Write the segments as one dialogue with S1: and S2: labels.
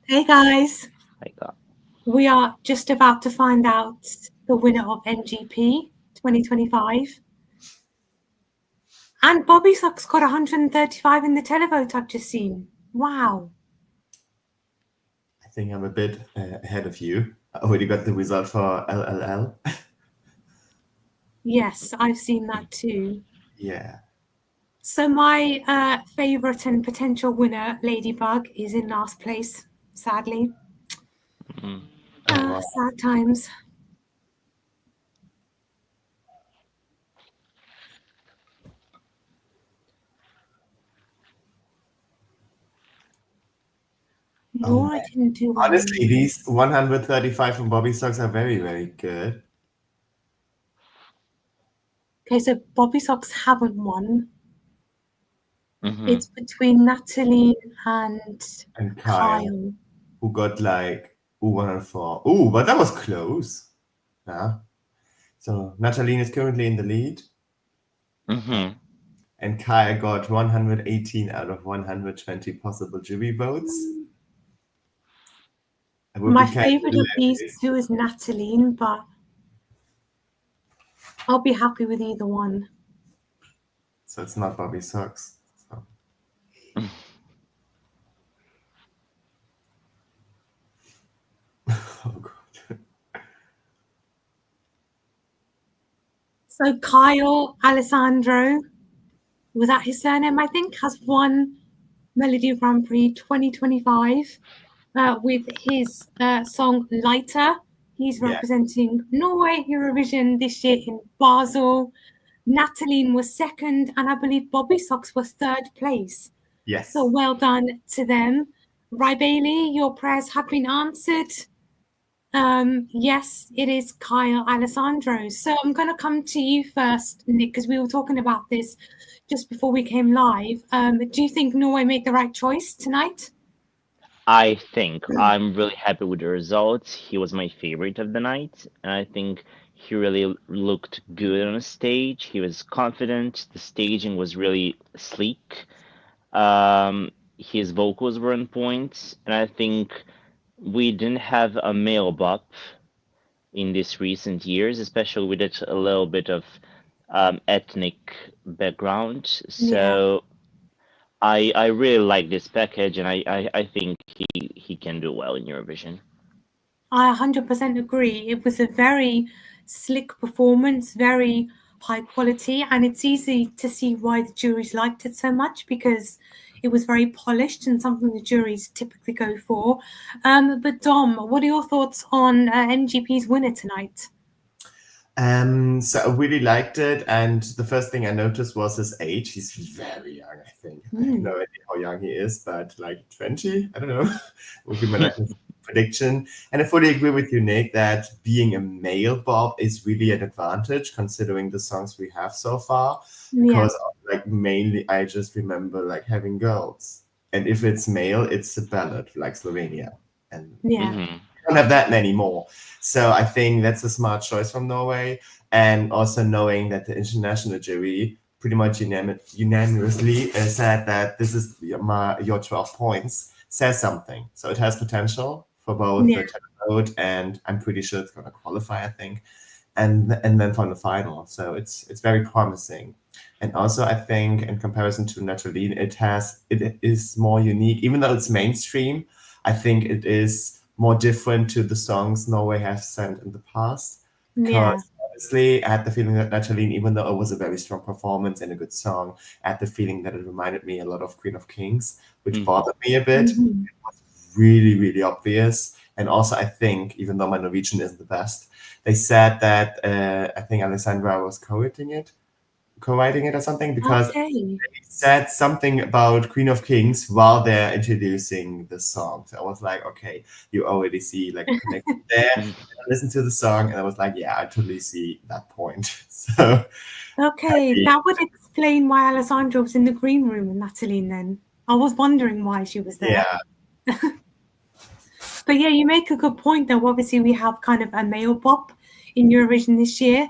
S1: Hey guys,
S2: Like,
S1: we are just about to find out the winner of NGP 2025. And Bobby Sock's got 135 in the televote I've just seen. Wow.
S3: I think I'm a bit ahead of you. I already got the result for LLL.
S1: Yes, I've seen that too.
S3: Yeah.
S1: So my favourite and potential winner, Ladybug, is in last place, sadly.
S2: mm,
S3: Oh, wow.
S1: Sad times.
S3: Oh,
S1: Nora
S3: man.
S1: didn't do well.
S3: Honestly, these 135 from Bobby Socks are very, very good.
S1: Okay, so Bobby Socks haven't won.
S2: mhm.
S1: It's between Natalie and
S3: And
S1: Kyle.
S3: who got like 104. Ooh, but that was close. Yeah. So Nataline is currently in the lead.
S2: Mhm.
S3: And Kaya got 118 out of 120 possible jury votes. It would
S1: My
S3: be kind of
S1: favourite of these
S3: hilarious.
S1: two is Natalie, but I'll be happy with either one.
S3: So it's not Bobby Socks. So. Oh, God.
S1: So Kyle Alessandro, was that his surname? I think has won Melody Grand Prix 2025 with his song Lighter. He's
S3: Yeah.
S1: representing Norway Eurovision this year in Basel. Natalie was second, and I believe Bobby Socks was third place.
S3: Yes.
S1: So well done to them. Rai Bailey, your prayers have been answered. Yes, it is Kyle Alessandro. So I'm going to come to you first, Nick, because we were talking about this just before we came live. Do you think Norway made the right choice tonight?
S2: I think I'm really happy with the results. He was my favorite of the night, and I think he really looked good on the stage. He was confident. The staging was really sleek. His vocals were on point, and I think we didn't have a male bop in these recent years, especially with it a little bit of ethnic background.
S1: Yeah,
S2: So I really like this package, and I think he can do well in Eurovision.
S1: I 100% agree. It was a very slick performance, very high quality, and it's easy to see why the juries liked it so much because it was very polished and something the juries typically go for. But Dom, what are your thoughts on NGP's winner tonight?
S3: So I really liked it, and the first thing I noticed was his age. He's very young, I think. I have no idea how young he is, but like 20, I don't know, would be my like prediction. And I fully agree with you, Nick, that being a male Bob is really an advantage considering the songs we have so far.
S1: Yeah,
S3: Because like mainly I just remember like having girls. And if it's male, it's a ballad like Slovenia. And
S1: yeah,
S2: Hmm.
S3: we don't have that many more. So I think that's a smart choice from Norway. And also knowing that the international jury pretty much unanimously said that this is your 12 points says something. So it has potential for both
S1: yeah,
S3: the televote and I'm pretty sure it's going to qualify, I think, and then for the final. So it's very promising. And also I think in comparison to Natalie, it is more unique, even though it's mainstream. I think it is more different to the songs Norway has sent in the past because
S1: yeah,
S3: honestly, I had the feeling that Natalie, even though it was a very strong performance and a good song, I had the feeling that it reminded me a lot of Queen of Kings, which
S2: Hmm.
S3: bothered me a bit.
S1: mhm.
S3: Really, really obvious. And also, I think, even though my Norwegian isn't the best, they said that I think Alessandra was co-writing it or something because
S1: Okay.
S3: said something about Queen of Kings while they're introducing the song. So I was like, okay, you already see like a connection there.
S2: Hmm.
S3: I listened to the song and I was like, yeah, I totally see that point. So
S1: Okay, that would explain why Alessandra was in the green room with Natalie then. I was wondering why she was there.
S3: yeah,
S1: But yeah, you make a good point though. Obviously, we have kind of a male pop in Eurovision this year.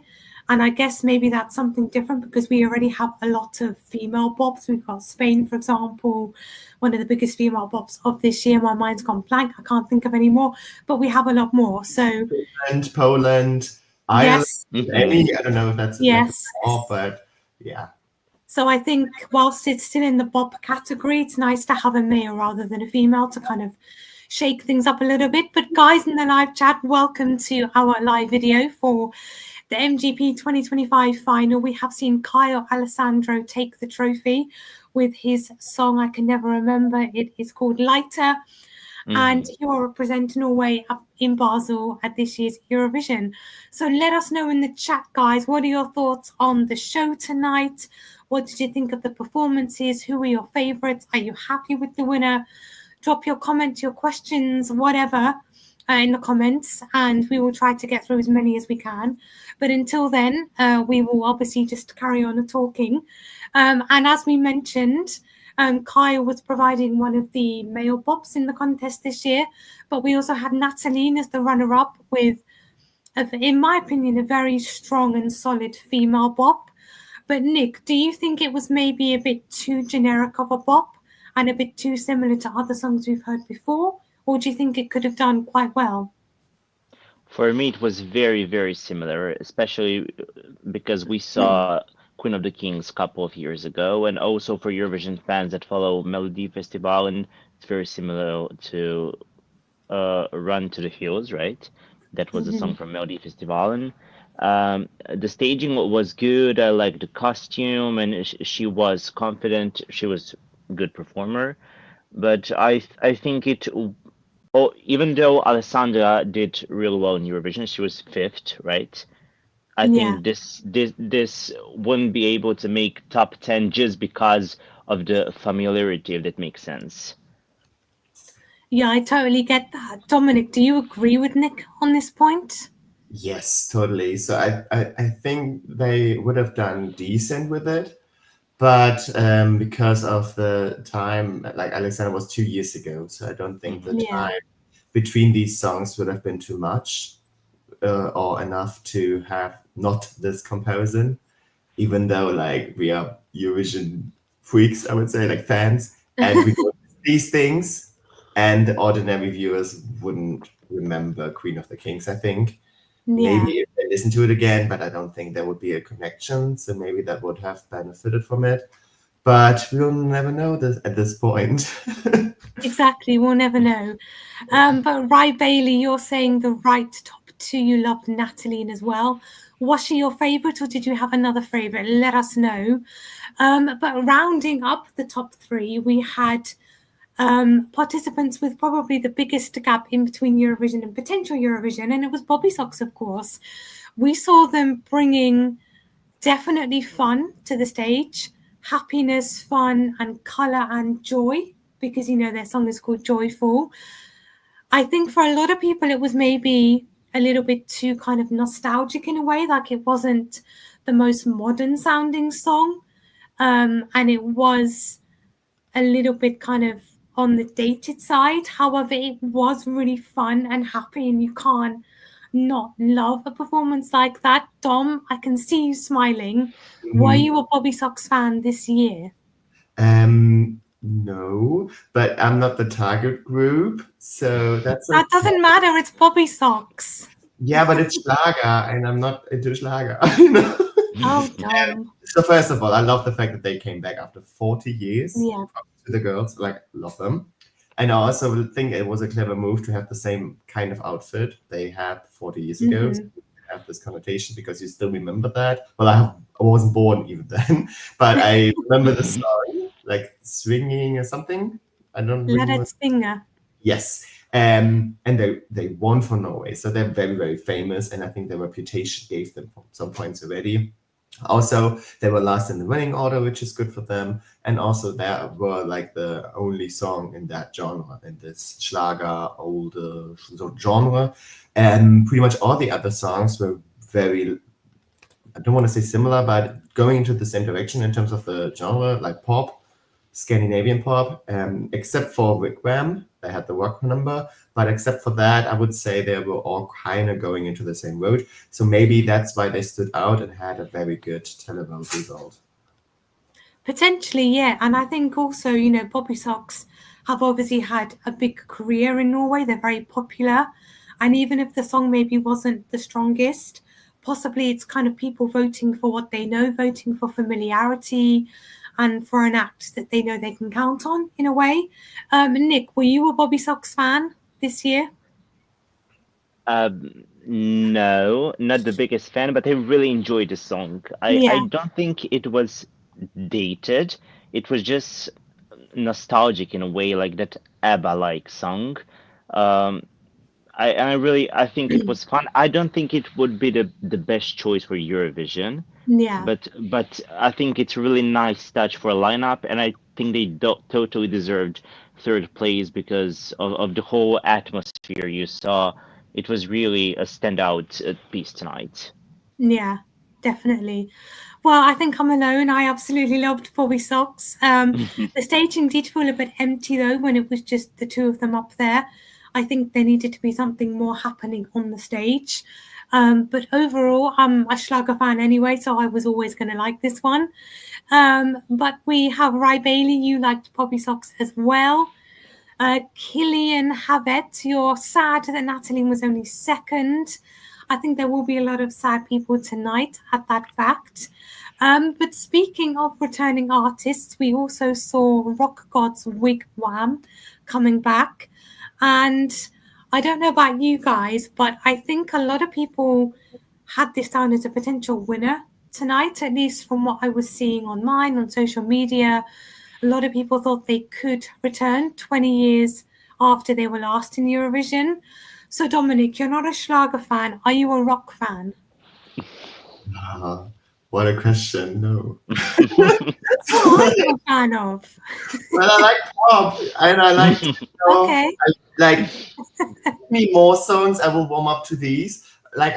S1: And I guess maybe that's something different because we already have a lot of female bops. We've got Spain, for example, one of the biggest female bops of this year. My mind's gone blank. I can't think of any more, but we have a lot more. So,
S3: And Poland, Ireland,
S1: yes,
S3: any, I don't know if that's like
S1: yes.
S3: more, but yeah.
S1: So I think whilst it's still in the bop category, it's nice to have a male rather than a female to kind of shake things up a little bit. But guys in the live chat, welcome to our live video for the MGP 2025 final. We have seen Kyle Alessandro take the trophy with his song I Can Never Remember. It is called Lighter. And he will represent Norway up in Basel at this year's Eurovision. So let us know in the chat, guys, what are your thoughts on the show tonight? What did you think of the performances? Who are your favourites? Are you happy with the winner? Drop your comments, your questions, whatever, in the comments, and we will try to get through as many as we can. But until then, we will obviously just carry on talking. And as we mentioned, Kyle was providing one of the male bops in the contest this year, but we also had Natalie as the runner-up with, in my opinion, a very strong and solid female bop. But Nick, do you think it was maybe a bit too generic of a bop and a bit too similar to other songs we've heard before? Or do you think it could have done quite well?
S2: For me, it was very, very similar, especially because we saw Queen of the Kings a couple of years ago, and also for Eurovision fans that follow MELODI Festival, and it's very similar to Run to the Hills, right? That was a song from MELODI Festival, and the staging was good. I liked the costume, and she was confident. She was a good performer, but I think it. Oh, even though Alessandra did real well in Eurovision, she was fifth, right? I think this wouldn't be able to make top 10 just because of the familiarity, if that makes sense.
S1: Yeah, I totally get that. Dominic, do you agree with Nick on this point?
S3: Yes, totally. So I think they would have done decent with it, but because of the time, like Alexander was 2 years ago, so I don't think the time between these songs would have been too much or enough to have not this comparison, even though like we are Eurovision freaks, I would say, like fans, and we do these things, and the ordinary viewers wouldn't remember Queen of the Kings, I think. Maybe if they listen to it again, but I don't think there would be a connection. So maybe that would have benefited from it. But we'll never know this at this point.
S1: Exactly, we'll never know. But Rai Bailey, you're saying the right top two, you loved Natalie as well. Was she your favourite or did you have another favourite? Let us know. But rounding up the top three, we had participants with probably the biggest gap in between Eurovision and potential Eurovision, and it was Bobby Socks, of course. We saw them bringing definitely fun to the stage, happiness, fun, and colour and joy, because, you know, their song is called Joyful. I think for a lot of people, it was maybe a little bit too kind of nostalgic in a way, like it wasn't the most modern sounding song. And it was a little bit kind of on the dated side. However, it was really fun and happy, and you can't not love a performance like that. Dom, I can see you smiling. Were you a Bobby Socks fan this year?
S3: No, but I'm not the target group, so that's
S1: That doesn't matter. It's Bobby Socks.
S3: Yeah, but it's Schlager, and I'm not into Schlager. You know?
S1: Oh, Dom.
S3: So first of all, I love the fact that they came back after 40 years.
S1: Yeah.
S3: To the girls, like, love them. And I also think it was a clever move to have the same kind of outfit they had 40 years ago. So have this connotation because you still remember that. Well, I wasn't born even then, but I remember the song, like swinging or something. I don't
S1: Let
S3: remember.
S1: it Singer.
S3: Yes. And they won for Norway. So they're very, very famous. And I think their reputation gave them some points already. Also, they were last in the winning order, which is good for them. And also, they were like the only song in that genre, in this Schlager, old genre. And pretty much all the other songs were very, I don't want to say similar, but going into the same direction in terms of the genre, like pop. Scandinavian pop, except for Wigwam. They had the rock number, but except for that, I would say they were all kind of going into the same road. So maybe that's why they stood out and had a very good televote result.
S1: Potentially, yeah. And I think also, Bobby Socks have obviously had a big career in Norway. They're very popular. And even if the song maybe wasn't the strongest, possibly it's kind of people voting for what they know, voting for familiarity and for an act that they know they can count on in a way. Nick, were you a Bobby Socks fan this year?
S2: No, not the biggest fan, but I really enjoyed the song. I
S1: Yeah,
S2: don't think it was dated. It was just nostalgic in a way, like that ABBA-like song. Um, I think it was fun. I don't think it would be the best choice for Eurovision,
S1: yeah.
S2: but I think it's a really nice touch for a lineup, and I think they do totally deserved third place because of the whole atmosphere you saw. It was really a standout piece tonight.
S1: Yeah, definitely. Well, I think I'm alone. I absolutely loved Bobby Socks. The staging did feel a bit empty though when it was just the two of them up there. I think there needed to be something more happening on the stage. But overall, I'm a Schlager fan anyway, so I was always going to like this one. But we have Ry Bailey. You liked Bobby Socks as well. Killian Havet, you're sad that Natalie was only second. I think there will be a lot of sad people tonight at that fact. But speaking of returning artists, we also saw Rock God's Wigwam coming back. And I don't know about you guys, but I think a lot of people had this down as a potential winner tonight, at least from what I was seeing online on social media. A lot of people thought they could return 20 years after they were last in Eurovision. So, Dominic, you're not a Schlager fan. Are you a rock fan?
S3: What a question. No.
S1: What are you a fan of?
S3: Well, I like pop and I like
S1: Okay.
S3: like me more songs. I will warm up to these. Like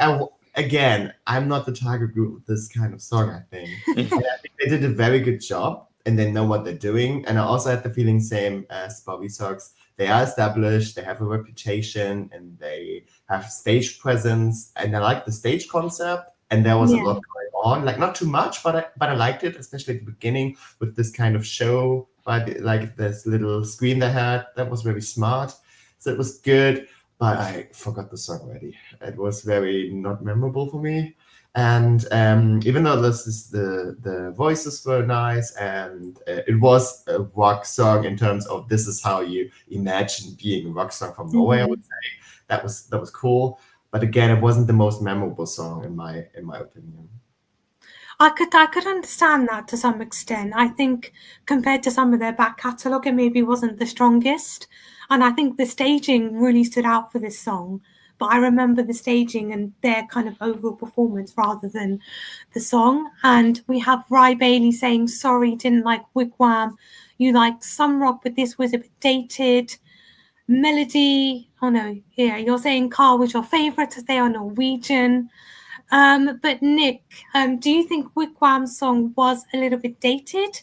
S3: again, I'm not the target group of this kind of song. I think, and I think they did a very good job and they know what they're doing. And I also had the feeling same as Bobby Socks. They are established. They have a reputation and they have stage presence. And I like the stage concept. And there was a lot going on, like not too much, but I liked it, especially at the beginning with this kind of show, like this little screen they had. That was very smart, so it was good. But I forgot the song already. It was very not memorable for me. And even though this is the voices were nice and it was a rock song in terms of this is how you imagine being a rock song from Norway, I would say that was cool. But again, it wasn't the most memorable song in my opinion.
S1: I could understand that to some extent. I think compared to some of their back catalogue, it maybe wasn't the strongest. And I think the staging really stood out for this song. But I remember the staging and their kind of overall performance rather than the song. And we have Ry Bailey saying, sorry, didn't like Wigwam. You like some rock, but this was a bit dated. Melody, oh no, yeah, you're saying Carl was your favourite as they are Norwegian. But Nick, do you think Wigwam's song was a little bit dated?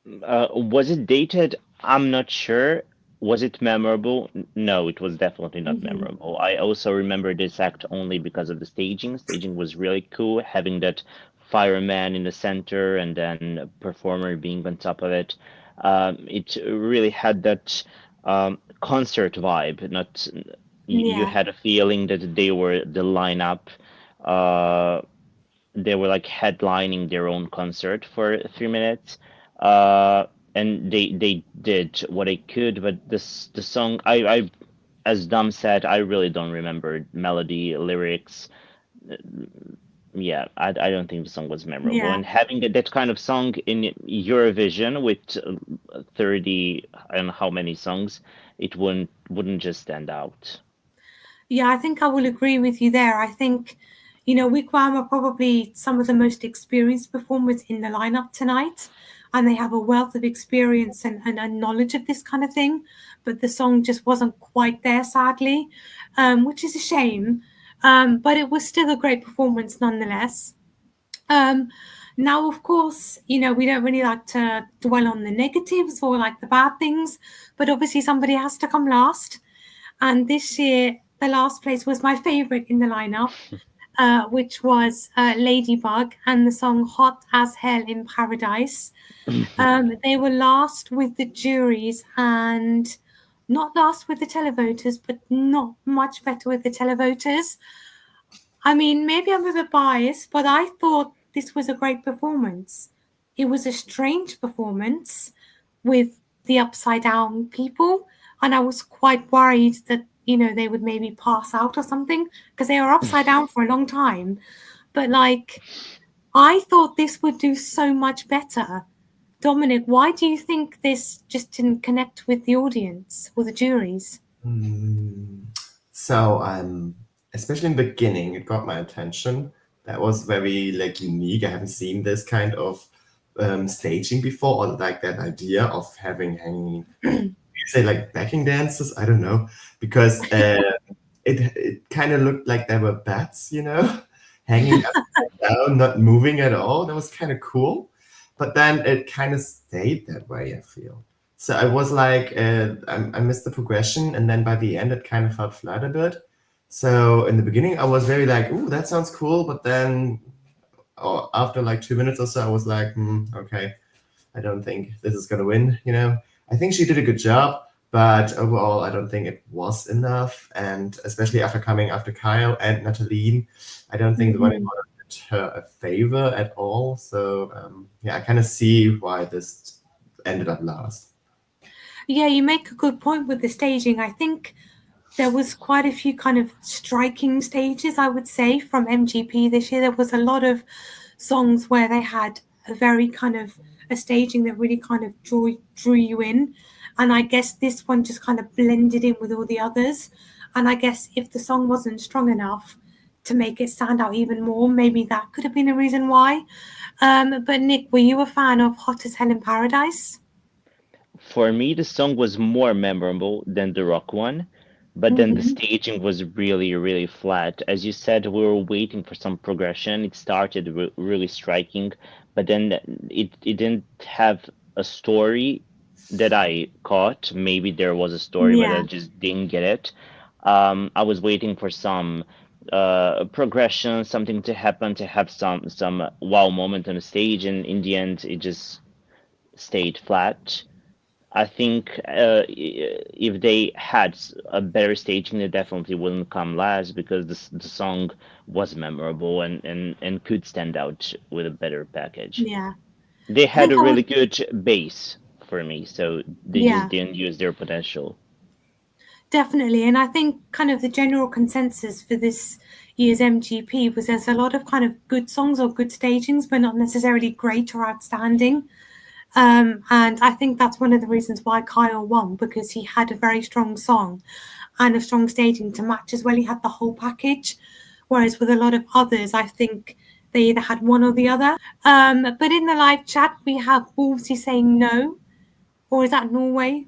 S2: Was it dated? I'm not sure. Was it memorable? No, it was definitely not memorable. I also remember this act only because of the staging. Staging was really cool, having that fireman in the center and then a performer being on top of it. It really had that concert vibe. Not you
S1: Yeah,
S2: had a feeling that they were the lineup. Uh, they were like headlining their own concert for 3 minutes. And they did what they could, but the song I as Dom said, I really don't remember melody, lyrics. Yeah, I don't think the song was memorable.
S1: yeah.
S2: And having that kind of song in Eurovision with 30, I don't know how many songs, it wouldn't just stand out.
S1: Yeah, I think I will agree with you there. I think, Wigwam are probably some of the most experienced performers in the lineup tonight, and they have a wealth of experience and knowledge of this kind of thing. But the song just wasn't quite there, sadly, which is a shame. But it was still a great performance nonetheless. Um, Now, of course, we don't really like to dwell on the negatives or like the bad things, but obviously somebody has to come last. And this year, the last place was my favorite in the lineup, which was Ladybug and the song Hot as Hell in Paradise. They were last with the juries and not last with the televoters, but not much better with the televoters. I mean, maybe I'm a bit biased, but I thought this was a great performance. It was a strange performance with the upside down people, and I was quite worried that they would maybe pass out or something because they were upside down for a long time. But like, I thought this would do so much better. Dominic, why do you think this just didn't connect with the audience or the juries?
S3: So especially in the beginning, it got my attention. That was very like unique. I haven't seen this kind of staging before, or like that idea of having hanging, you say like backing dances. I don't know, because it kind of looked like there were bats, hanging upside down, not moving at all. That was kind of cool, but then it kind of stayed that way, I feel. So I was like, I missed the progression, and then by the end, it kind of felt flat a bit. So in the beginning, I was very like, "Ooh, that sounds cool," but then, after like 2 minutes or so, I was like, "Okay, I don't think this is gonna win." I think she did a good job, but overall, I don't think it was enough. And especially after coming after Kyle and Natalie, I don't think the running order did her a favor at all. So yeah, I kind of see why this ended up last.
S1: Yeah, you make a good point with the staging. I think there was quite a few kind of striking stages, I would say, from MGP this year. There was a lot of songs where they had a very kind of a staging that really kind of drew you in. And I guess this one just kind of blended in with all the others. And I guess if the song wasn't strong enough to make it stand out even more, maybe that could have been a reason why. But Nick, were you a fan of Hot as Hell in Paradise?
S2: For me, the song was more memorable than the rock one, but then the staging was really, really flat. As you said, we were waiting for some progression. It started really striking, but then it didn't have a story that I caught. Maybe there was a story, but I
S1: Yeah.
S2: just didn't get it. I was waiting for some progression, something to happen, to have some wow moment on the stage, and in the end, it just stayed flat. I think if they had a better staging, they definitely wouldn't come last because the song was memorable and could stand out with a better package.
S1: Yeah.
S2: They
S1: I
S2: had
S1: think
S2: a
S1: I would,
S2: really good base for me, so they just
S1: yeah.
S2: didn't use their potential.
S1: Definitely. And I think kind of the general consensus for this year's MGP was there's a lot of kind of good songs or good stagings, but not necessarily great or outstanding. And I think that's one of the reasons why Kyle won, because he had a very strong song and a strong staging to match as well. He had the whole package. Whereas with a lot of others, I think they either had one or the other. But in the live chat, we have Wolsey saying no. Or is that Norway?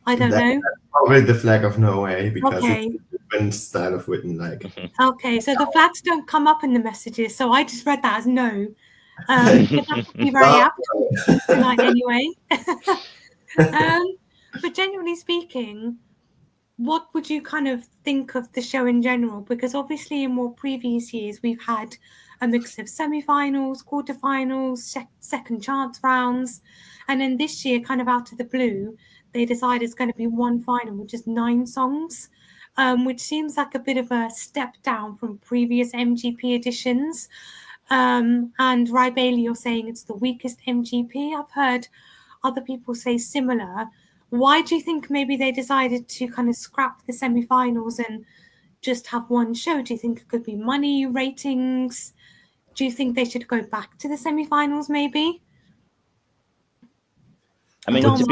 S1: I don't
S3: That's
S1: know.
S3: probably the flag of Norway because it's
S1: Okay.
S3: a different style of written. Like,
S1: Okay, so the flags don't come up in the messages, so I just read that as no. But that would be very
S3: oh,
S1: apt tonight anyway. um, but generally speaking, what would you kind of think of the show in general? Because obviously in more previous years, we've had a mix of semi-finals, quarterfinals, second chance rounds. And then this year, kind of out of the blue, they decided it's going to be one final with just 9 songs, which seems like a bit of a step down from previous MGP editions. And Ry Bailey, you're saying it's the weakest MGP. I've heard other people say similar. Why do you think maybe they decided to kind of scrap the semi-finals and just have one show? Do you think it could be money, ratings? Do you think they should go back to the semi-finals maybe?
S2: I mean,
S1: Dom,
S2: to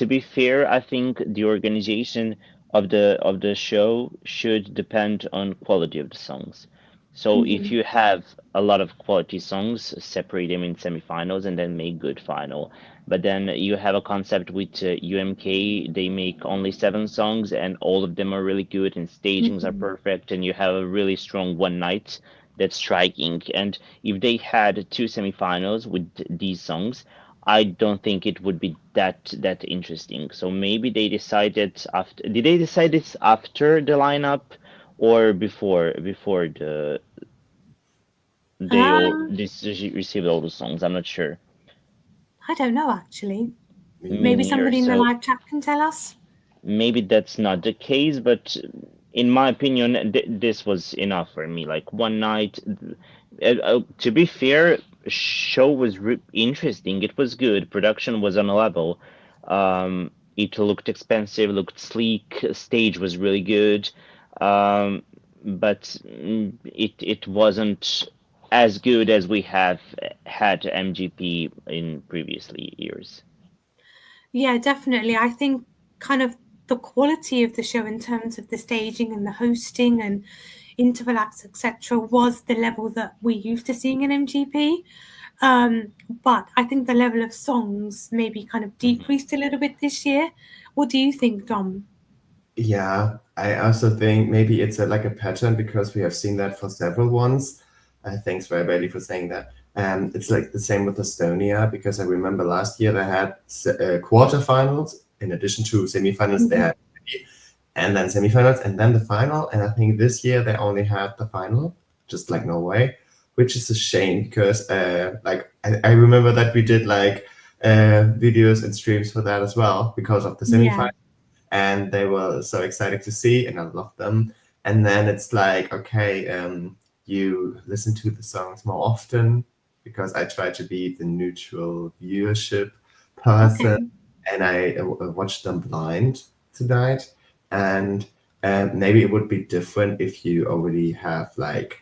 S2: be fair, I think the organization of the show should depend on quality of the songs. So if you have a lot of quality songs, separate them in semifinals and then make good final. But then you have a concept with UMK, they make only 7 songs and all of them are really good and stagings are perfect and you have a really strong one night. that's striking. And if they had two semifinals with these songs, I don't think it would be that interesting. So maybe they decided after. Did they decide this after the lineup or before they all
S1: Um,
S2: received all the songs? I'm not sure.
S1: I don't know actually.
S2: Me
S1: Maybe
S2: neither.
S1: somebody in the
S2: So
S1: live chat can tell us.
S2: maybe that's not the case, but in my opinion, this was enough for me. Like one night, to be fair, show was interesting. It was good. Production was on a level. It looked expensive, looked sleek. Stage was really good, um, but it wasn't as good as we have had MGP in previously years.
S1: Yeah, definitely. I think kind of the quality of the show in terms of the staging and the hosting and interval acts, etc., was the level that we're used to seeing in MGP. But I think the level of songs maybe kind of decreased a little bit this year. What do you think, Dom?
S3: Yeah, I also think maybe it's like a pattern because we have seen that for several ones. Thanks very badly for saying that. It's like the same with Estonia because I remember last year they had quarterfinals in addition to semifinals. They
S1: Mhm.
S3: had and then semifinals and then the final. And I think this year they only had the final, just like Norway, which is a shame because like I remember that we did like videos and streams for that as well because of the
S1: Yeah,
S3: semifinals and they were so exciting to see, and I loved them. And then it's like, okay, you listen to the songs more often because I try to be the neutral viewership person,
S1: okay.
S3: and I watched them blind tonight. And maybe it would be different if you already have like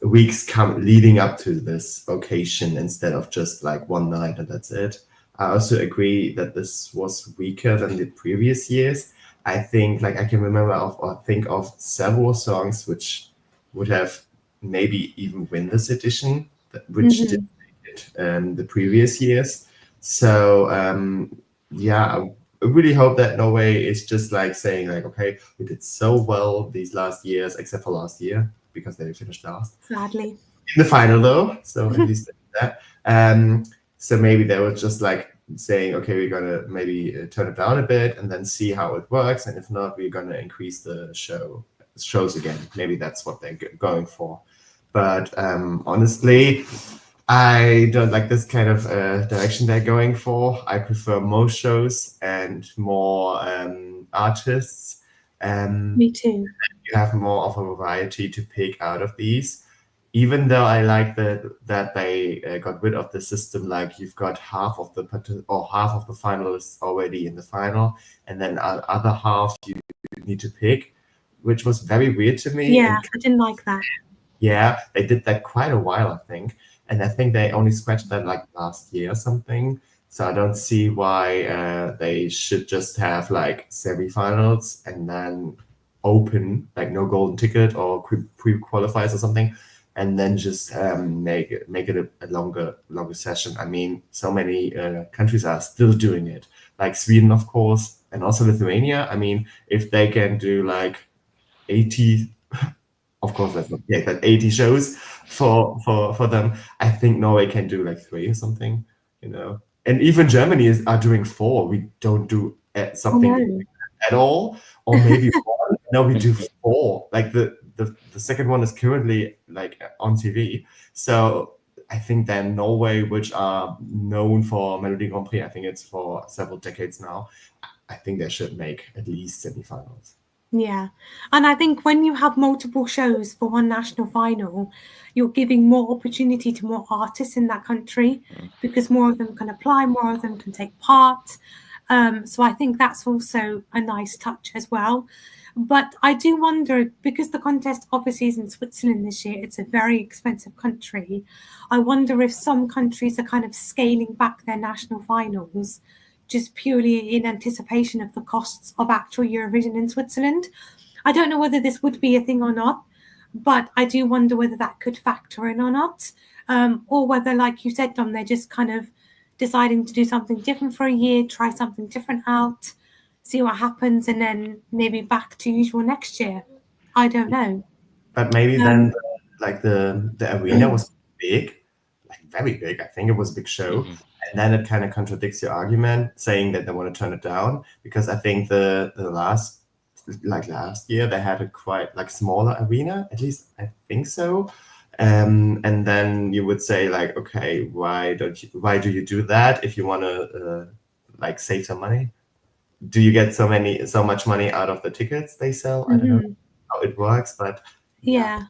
S3: weeks come leading up to this occasion instead of just like one night and that's it. I also agree that this was weaker than the previous years. I think like I can remember of or think of several songs which would have maybe even win this edition, which did
S1: Hmm.
S3: it the previous years. So yeah, I really hope that Norway is just like saying like, okay, we did so well these last years, except for last year because they finished last
S1: Sadly.
S3: in the final though. So at least that. So maybe they were just like saying, okay, we're gonna maybe turn it down a bit and then see how it works, and if not, we're gonna increase the shows again. Maybe that's what they're going for. But honestly, I don't like this kind of direction they're going for. I prefer more shows and more artists.
S1: Me too.
S3: You have more of a variety to pick out of these. Even though I like that they got rid of the system, like you've got half of the finalists already in the final, and then other half you need to pick, which was very weird to me.
S1: Yeah,
S3: And
S1: I didn't like that.
S3: yeah, they did that quite a while, I think. And I think they only scratched that like last year or something. So I don't see why they should just have like semifinals and then open, like no golden ticket or pre-qualifiers or something, and then just make it a longer session. I mean, so many countries are still doing it, like Sweden, of course, and also Lithuania. I mean, if they can do like 80, of course that's not yeah, but 80 shows for them. I think Norway can do like three or something, you know. And even Germany are doing four. We don't do
S1: Oh
S3: something
S1: no.
S3: at all, or maybe one. No, we do four. Like the second one is currently like on TV. So I think then Norway, which are known for Melody Grand Prix, I think it's for several decades now. I think they should make at least semifinals.
S1: Yeah. And I think when you have multiple shows for one national final, you're giving more opportunity to more artists in that country because more of them can apply, more of them can take part. So I think that's also a nice touch as well. But I do wonder because the contest obviously is in Switzerland this year, it's a very expensive country. I wonder if some countries are kind of scaling back their national finals just purely in anticipation of the costs of actual Eurovision in Switzerland. I don't know whether this would be a thing or not, but I do wonder whether that could factor in or not, or whether, like you said, Dom, they're just kind of deciding to do something different for a year, try something different out, see what happens, and then maybe back to usual next year. I don't know.
S3: But maybe then
S1: Um,
S3: like the arena was big, like very big. I think it was a big show.
S2: Mhm.
S3: And then it kind of contradicts your argument saying that they want to turn it down, because I think the last year they had a quite like smaller arena, at least I think so. And then you would say like, okay, why do you do that if you want to like save some money? Do you get so much money out of the tickets they sell? I don't know how it works, but
S1: Yeah.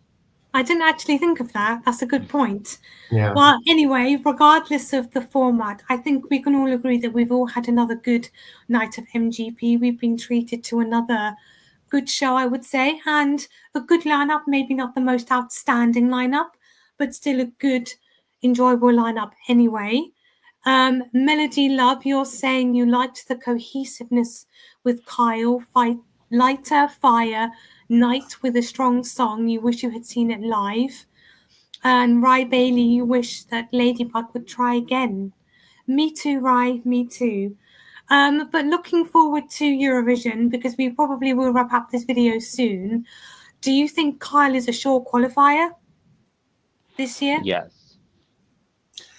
S1: I didn't actually think of that. That's a good point.
S3: yeah.
S1: Well, anyway, regardless of the format, I think we can all agree that we've all had another good night of MGP. We've been treated to another good show, I would say, and a good lineup. Maybe not the most outstanding lineup, but still a good, enjoyable lineup anyway. Melody Love, you're saying you liked the cohesiveness with Kyle, Lighter Fire, Night with a strong song. You wish you had seen it live. And Rye Bailey, you wish that Ladybug would try again. Me too, Rye, me too. But looking forward to Eurovision, because we probably will wrap up this video soon. Do you think Kyle is a sure qualifier this year?
S2: Yes,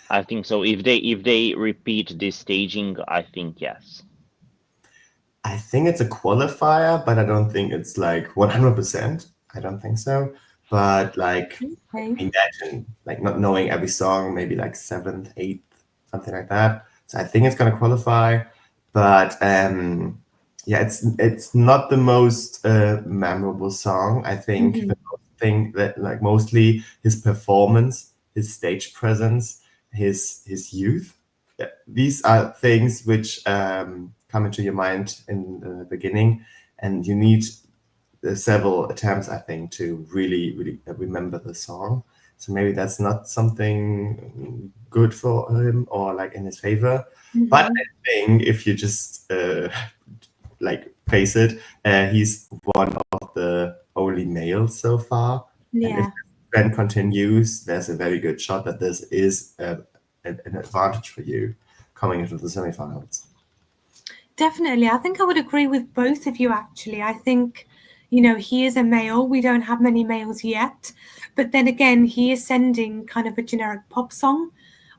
S2: I think so. If they repeat this staging, I think yes.
S3: I think it's a qualifier, but I don't think it's like 100%. I don't think so. But like,
S1: Okay.
S3: imagine like not knowing every song, maybe like seventh, eighth, something like that. So I think it's gonna qualify. But yeah, it's not the most memorable song. I think
S1: Mhm.
S3: the thing that like mostly his performance, his stage presence, his youth. These are things which come into your mind in the beginning, and you need several attempts, I think, to really remember the song. So maybe that's not something good for him or like in his favor. But I think if you just like face it, he's one of the only males so far. And if
S1: Yeah.
S3: the trend continues, there's a very good shot that this is an advantage for you coming into the semifinals.
S1: Definitely. I think I would agree with both of you, actually. I think, you know, he is a male. We don't have many males yet. But then again, he is sending kind of a generic pop song,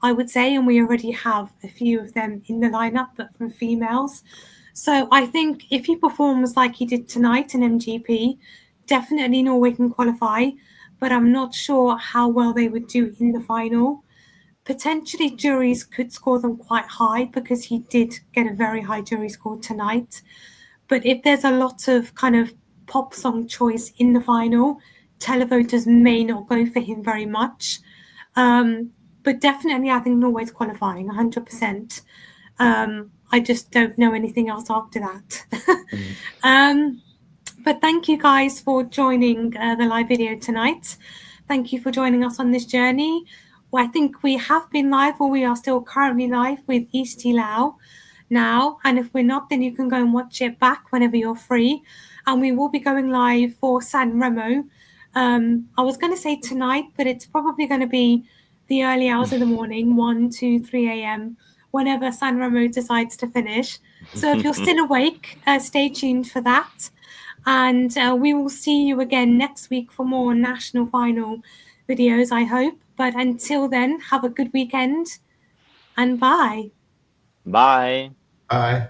S1: I would say. And we already have a few of them in the lineup, but from females. So I think if he performs like he did tonight in MGP, definitely Norway can qualify. But I'm not sure how well they would do in the final. Potentially juries could score them quite high, because he did get a very high jury score tonight. But if there's a lot of kind of pop song choice in the final, televoters may not go for him very much. But definitely I think Norway's qualifying 100%. I just don't know anything else after that. But thank you guys for joining the live video tonight. Thank you for joining us on this journey. Well, I think we have been live, or we are still currently live with East Lao now. And if we're not, then you can go and watch it back whenever you're free. And we will be going live for San Remo. I was going to say tonight, but it's probably going to be the early hours of the morning, 1, 2, 3 a.m., whenever San Remo decides to finish. So if you're still awake, stay tuned for that. And we will see you again next week for more national final videos, I hope. But until then, have a good weekend and bye.
S2: Bye.
S3: Bye.